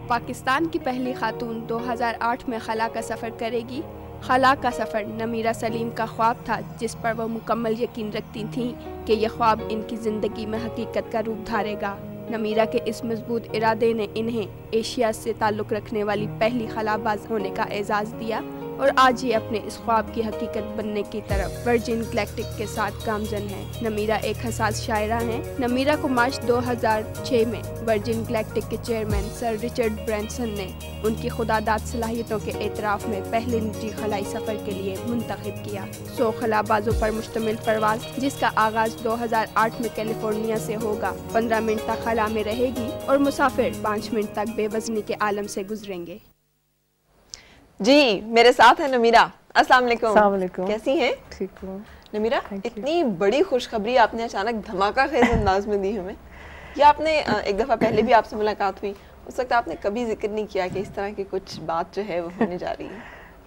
پاکستان کی پہلی خاتون 2008 میں خلا کا سفر کرے گی۔ خلا کا سفر نمیرہ سلیم کا خواب تھا، جس پر وہ مکمل یقین رکھتی تھیں کہ یہ خواب ان کی زندگی میں حقیقت کا روپ دھارے گا۔ نمیرہ کے اس مضبوط ارادے نے انہیں ایشیا سے تعلق رکھنے والی پہلی خلا باز ہونے کا اعزاز دیا، اور آج یہ اپنے اس خواب کی حقیقت بننے کی طرف ورجن گلیکٹک کے ساتھ گامزن ہیں۔ نمیرہ ایک حساس شاعرہ ہیں۔ نمیرہ کو مارچ 2006 میں ورجن گلیکٹک کے چیئرمین سر رچرڈ برینسن نے ان کی خداداد صلاحیتوں کے اعتراف میں پہلے نجی خلائی سفر کے لیے منتخب کیا۔ 100 خلا بازوں پر مشتمل پرواز، جس کا آغاز 2008 میں کیلیفورنیا سے ہوگا، 15 منٹ تک خلا میں رہے گی اور مسافر 5 منٹ تک بے وزنی کے عالم سے گزریں گے۔ جی میرے ساتھ ہے نمیرہ۔ السلام علیکم۔ السلام علیکم۔ کیسی ہیں؟ ٹھیک ہوں نمیرہ، اتنی بڑی خوشخبری آپ نے اچانک دھماکہ خیز انداز میں دی ہمیں، یا آپ نے ایک دفعہ پہلے بھی آپ سے ملاقات ہوئی، اس وقت آپ نے کبھی ذکر نہیں کیا کہ اس طرح کی کچھ بات جو ہے وہ ہونے جا رہی ہے؟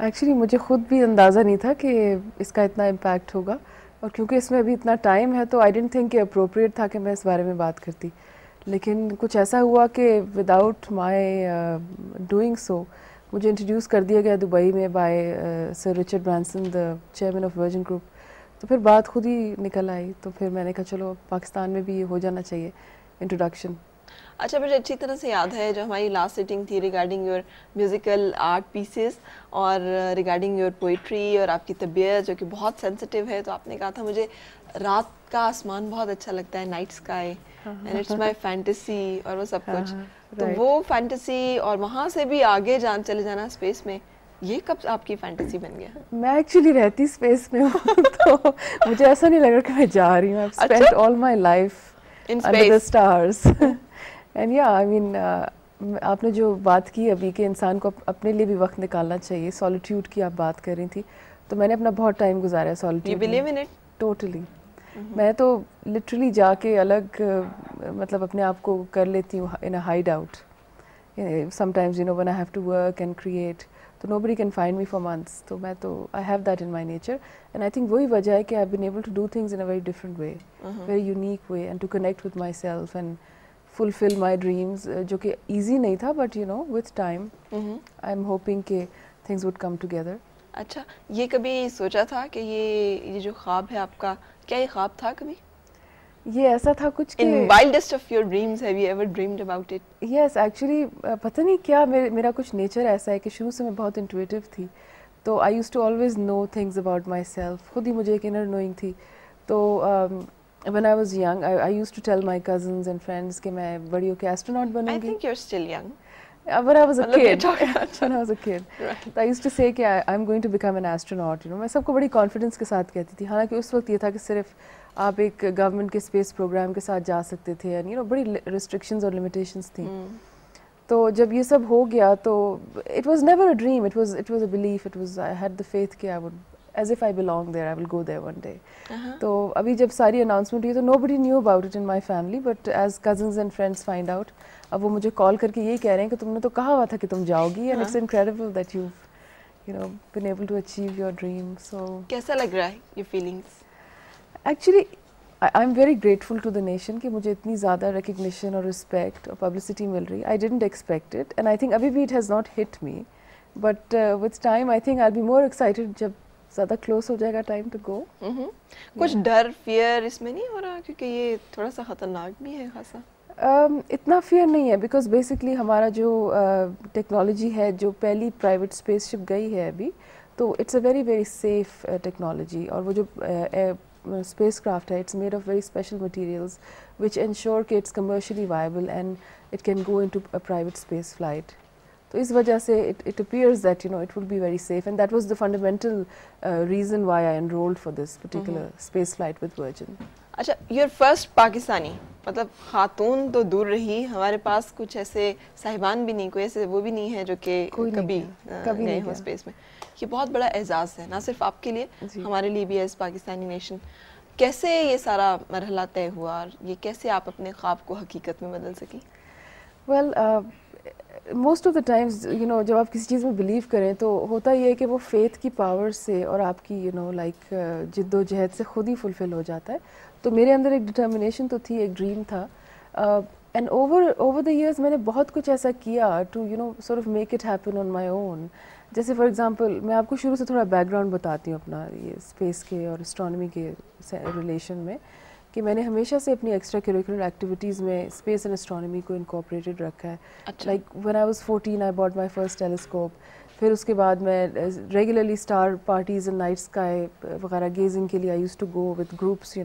ایکچولی مجھے خود بھی اندازہ نہیں تھا کہ اس کا اتنا امپیکٹ ہوگا، اور کیونکہ اس میں ابھی اتنا ٹائم ہے تو آئی ڈنٹ تھنک کہ اپروپریٹ تھا کہ میں اس بارے میں بات کرتی، لیکن کچھ ایسا ہوا کہ وداؤٹ مائی ڈوئنگ سو مجھے انٹروڈیوس کر دیا گیا دبئی میں by sir Richard Branson, the chairman of Virgin group. تو پھر بات خود ہی نکل آئی، تو پھر میں نے کہا چلو پاکستان میں بھی یہ ہو جانا چاہیے انٹروڈکشن۔ اچھا، مجھے اچھی طرح سے یاد ہے جو ہماری لاسٹ سیٹنگ تھی regarding your musical art pieces اور ریگارڈنگ یور پوئٹری اور آپ کی طبیعت جو کہ بہت سینسٹیو ہے، تو آپ نے کہا تھا مجھے رات کا آسمان بہت اچھا لگتا ہے، night sky, and it's my fantasy اور وہ سب کچھ۔ تو وہ فینٹیسی اور وہاں سے بھی آگے چلے جانا اسپیس میں، یہ کب آپ کی فینٹیسی بن گیا؟ میں ایکچولی رہتی اسپیس میں ہوں، تو مجھے ایسا نہیں لگ رہا کہ میں جا رہی ہوں۔ I've spent all my life under the stars and yeah, I mean آپ نے جو بات کی ابھی کہ انسان کو اپنے لیے بھی وقت نکالنا چاہیے، سولیٹیوڈ کی آپ بات کر رہی تھی، تو میں نے اپنا بہت ٹائم گزارا ہے سولیٹیوڈ میں۔ You believe in it? Totally. میں تو لٹرلی جا کے الگ مطلب اپنے آپ کو کر لیتی ہوں in a hideout. Sometimes when I have to work and create, تو nobody can find me for months. تو میں تو I have that in my nature, and I think وہی وجہ ہے کہ I've been able to do things in a very different way, very unique way, and to connect with myself and fulfill my dreams, جو کہ easy نہیں تھا, but with time I'm hoping کہ things would come together. اچھا، یہ کبھی سوچا تھا کہ یہ جو خواب ہے آپ کا، کیا یہ خواب تھا کبھی؟ یہ ایسا تھا کچھ کہ In wildest of your dreams, have you ever dreamed about it? Yes, actually پتہ نہیں کیا میرا کچھ نیچر ایسا ہے کہ شروع سے میں بہت انٹویٹیو تھی، تو I used to always know things about myself. خود ہی مجھے ایک انر نوئنگ تھی. تو when I was young, I used to tell my cousins and friends کہ میں بڑی ہو کے astronaut بنوں گی. I think you're still young. When I was a kid, when I was a kid, I used to say کہ I'm going to become an astronaut. میں سب کو بڑی confidence کے ساتھ کہتی تھی، حالانکہ اس وقت یہ تھا کہ صرف آپ ایک گورنمنٹ کے اسپیس پروگرام کے ساتھ جا سکتے تھے، اینڈ بڑی ریسٹرکشنز اور لمیٹیشنز تھیں. تو جب یہ سب ہو گیا تو it was never a dream, it was a belief, I had the faith کہ I would, as if I belong there, I will go there one day. تو ابھی جب ساری اناؤنسمنٹ ہوئی تو nobody knew about it in my family, but as cousins and friends find out, اب وہ مجھے کال کر کے یہی کہہ رہے ہیں کہ تم نے تو کہا ہوا تھا کہ تم جاؤ گی، and it's incredible that you've been able to achieve your dream. So کیسا لگ رہا ہے یہ feelings؟ Actually, I'm very grateful to the nation کہ مجھے اتنی زیادہ recognition اور respect اور publicity مل رہی. I didn't expect it, and I think ابھی بھی it has not hit me, but with time I think I'll be more excited جب زیادہ close ہو جائے گا time to go. کچھ ڈر fear اس میں نہیں ہو رہا کیونکہ یہ تھوڑا سا خطرناک بھی ہے خاصا؟ اتنا فیئر نہیں ہے، بیکاز بیسکلی ہمارا جو ٹیکنالوجی ہے جو پہلی پرائیویٹ اسپیس شپ گئی ہے ابھی، تو it's a very very safe technology, اور وہ جو اسپیس کرافٹ ہے it's made of very special materials which ensure کہ it's commercially viable and it can go into a private space flight. تو اس وجہ سے it appears that it will be very safe, and that was the fundamental reason why I enrolled for this particular space flight with Virgin. اچھا، your first Pakistani, مطلب خاتون تو دور رہی، ہمارے پاس کچھ ایسے صاحبان بھی نہیں، کوئی ایسے وہ بھی نہیں ہے جو کہ کبھی گئے ہوں اسپیس میں. یہ بہت بڑا اعزاز ہے، نہ صرف آپ کے لیے، ہمارے لیے بھی ایز پاکستانی نیشن. کیسے یہ سارا مرحلہ طے ہوا، اور یہ کیسے آپ اپنے خواب کو حقیقت میں بدل سکی؟ Well most of the times جب آپ کسی چیز میں بلیو کریں تو ہوتا یہ ہے کہ وہ فیتھ کی پاور سے اور آپ کی لائک جد و جہد سے خود ہی فلفل ہو جاتا ہے. تو میرے اندر ایک ڈٹرمنیشن تو تھی، ایک ڈریم تھا. And over the years میں نے بہت کچھ ایسا کیا to sort of make it happen on my own. جیسے فار ایگزامپل میں آپ کو شروع سے تھوڑا بیک گراؤنڈ بتاتی ہوں اپنا یہ اسپیس کے اور اسٹرانومی کے ریلیشن میں, کہ میں نے ہمیشہ سے اپنی ایکسٹرا کریکولر ایکٹیویٹیز میں اسپیس اینڈ اسٹرانومی کو انکارپوریٹڈ رکھا ہے. Like when I was 14 I bought my first telescope. پھر اس کے بعد میں regularly star parties and night sky وغیرہ گیزنگ کے لیے I used to go with groups.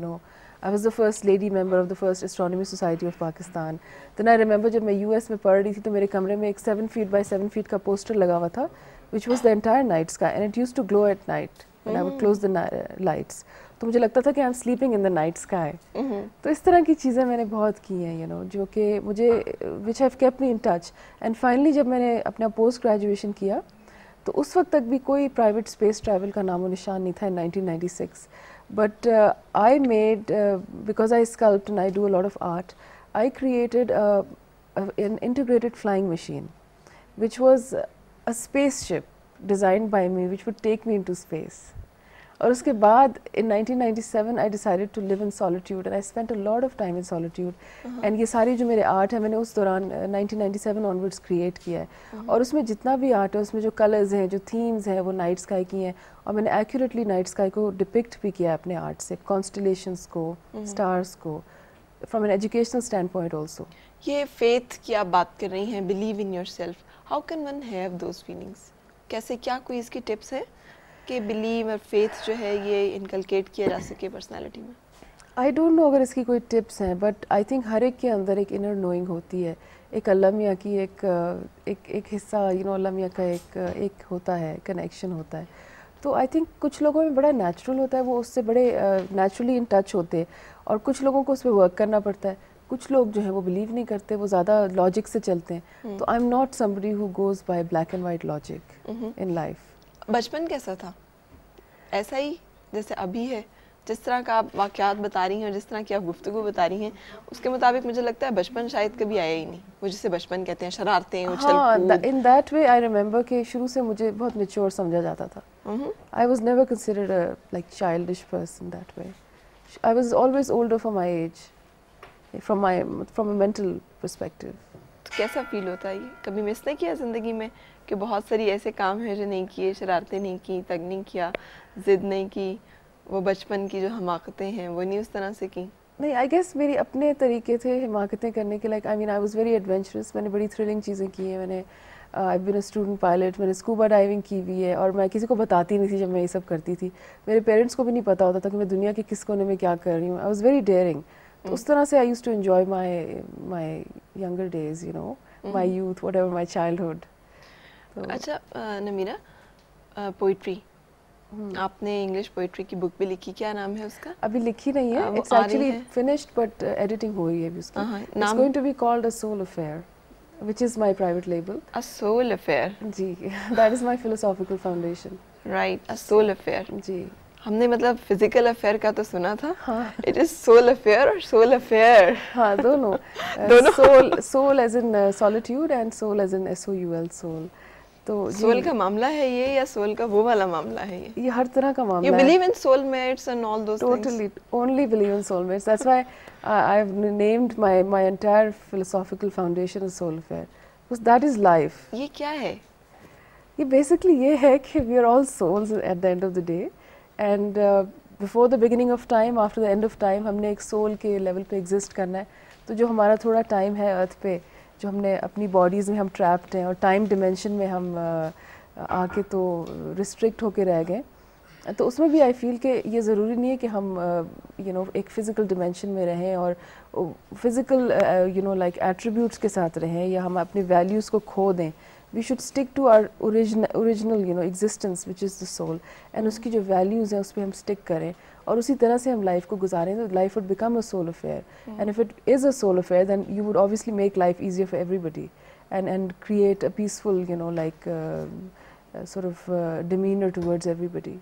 I was the first lady member of the first Astronomy Society of Pakistan. Then I remember جب میں US میں پڑھ رہی تھی تو میرے کمرے میں ایک 7 feet by 7 feet کا پوسٹر لگا ہوا تھا which was the entire night sky and it used to glow at night when I would close the lights. تو مجھے لگتا تھا کہ I'm sleeping in the night sky. تو اس طرح کی چیزیں میں نے بہت کی ہیں جو کہ مجھے which have kept me in touch. And finally جب میں نے اپنا پوسٹ گریجویشن کیا تو اس وقت تک بھی کوئی پرائیویٹ اسپیس ٹریول کا نام و نشان نہیں تھا in 1996. But I made, because I sculpt and I do a lot of art, I created an integrated flying machine, which was a spaceship designed by me, which would take me into space. اور اس کے بعد in 1997 I decided to live in solitude and I spent a lot of time in solitude. And یہ ساری جو میرے art ہے میں نے اس دوران 1997 onwards کریٹ کیا ہے. اور اس میں جتنا بھی آرٹ ہے اس میں جو کلرز ہیں جو تھیمز ہیں وہ نائٹ اسکائی کی ہیں اور میں نے ایکوریٹلی نائٹ اسکائی کو ڈپکٹ بھی کیا ہے اپنے آرٹ سے, کانسٹلیشنس کو, اسٹارس کو, from an educational stand point also. یہ فیتھ کی آپ بات کر رہی ہیں, believe in your self, how can one have those feelings? کیسے, کیا کوئی اس کی ٹپس ہیں کہ بلیو اور فیتھ جو ہے یہ انکلکیٹ کیا جا سکے پرسنالٹی میں؟ آئی ڈونٹ نو اگر اس کی کوئی ٹپس ہیں, بٹ آئی تھنک ہر ایک کے اندر ایک انر نوئنگ ہوتی ہے. ایک اللہ میاں کی ایک حصہ اللہ میاں کا ایک ہوتا ہے, کنیکشن ہوتا ہے. تو آئی تھنک کچھ لوگوں میں بڑا نیچرل ہوتا ہے, وہ اس سے بڑے نیچرلی ان ٹچ ہوتے ہیں, اور کچھ لوگوں کو اس پہ ورک کرنا پڑتا ہے. کچھ لوگ جو ہیں وہ بلیو نہیں کرتے, وہ زیادہ لاجک سے چلتے ہیں. تو I am not somebody who goes by black and white logic in life. بچپن کیسا تھا؟ ایسا ہی جیسے ابھی ہے؟ جس طرح کا آپ واقعات بتا رہی ہیں اور جس طرح کی آپ گفتگو بتا رہی ہیں اس کے مطابق مجھے لگتا ہے بچپن شاید کبھی آیا ہی نہیں, وہ جسے بچپن کہتے ہیں, شرارتیں, اچھل کود. In that way I remember کہ شروع سے مجھے بہت میچور سمجھا جاتا تھا. I was never considered like childish person that way. I was always older for my age from a mental perspective. کیسا فیل ہوتا ہے یہ؟ کبھی مس نہیں کیا زندگی میں کہ بہت ساری ایسے کام ہیں جو نہیں کیے, شرارتیں نہیں کی, تنگ نہیں کیا, ضد نہیں کی, وہ بچپن کی جو حماقتیں ہیں وہ نہیں اس طرح سے کی؟ نہیں, آئی گیس میری اپنے طریقے تھے حماقتیں کرنے کے. Like I mean I was very adventurous. میں نے بڑی تھرلنگ چیزیں کی ہیں. میں نے آئی بین اے اسٹوڈنٹ پائلٹ, میں نے اسکوبا ڈائیونگ کی ہوئی ہے, اور میں کسی کو بتاتی نہیں تھی جب میں یہ سب کرتی تھی. میرے پیرنٹس کو بھی نہیں پتا ہوتا تھا کہ میں دنیا کے کس کونے میں کیا کر رہی ہوں. I was very daring. تو اس طرح سے I used to enjoy my younger days, my youth, whatever my childhood. اچھا نمیرہ, پوئٹری آپ نے انگلش پوئٹری کی بک بھی لکھی, کیا نام ہے اس کا؟ ابھی لکھی نہیں ہے, it's actually finished but editing ہو رہی ہے ابھی اس کی. It's going to be called a civil affair which is my private label. A soul affair. جی, that is my philosophical foundation. Right, a soul affair. جی, ہم نے مطلب فزیکل افیئر کا تو سنا تھا, اٹ از سول افیئر اور سول افیئر. ہاں دونوں. Soul as in solitude and soul as in SOUL civil. تو سول کا معاملہ ہے یہ یا سول کا وہ والا معاملہ ہے یہ ہر طرح کا معاملہ ہے. You believe in soulmates and all those things? Totally, only believe in soulmates. That's why I've named my entire philosophical foundation as Soul Affair, because that is life. یہ کیا ہے؟ یہ basically یہ ہے کہ we are all souls at the end of the day, and before the beginning of time, after the end of time, ہم نے ایک soul کے level پہ exist کرنا ہے. تو جو ہمارا تھوڑا ٹائم ہے ارتھ پہ, جو ہم نے اپنی باڈیز میں ہم ٹریپڈ ہیں اور ٹائم ڈیمینشن میں ہم آ کے تو ریسٹرکٹ ہو کے رہ گئے, تو اس میں بھی آئی فیل کہ یہ ضروری نہیں ہے کہ ہم ایک فزیکل ڈیمینشن میں رہیں اور فزیکل لائک ایٹریبیوٹس کے ساتھ رہیں یا ہم اپنی ویلیوز کو کھو دیں. We should stick to our original existence which is the soul, and اس کی جو ویلیوز ہیں اس پہ ہم اسٹک کریں اور اسی طرح سے ہم لائف کو گزاریں. تو life would become a civil affair, and if it is a civil affair then you would obviously make life easier for everybody and create a peaceful sort of demeanor towards everybody.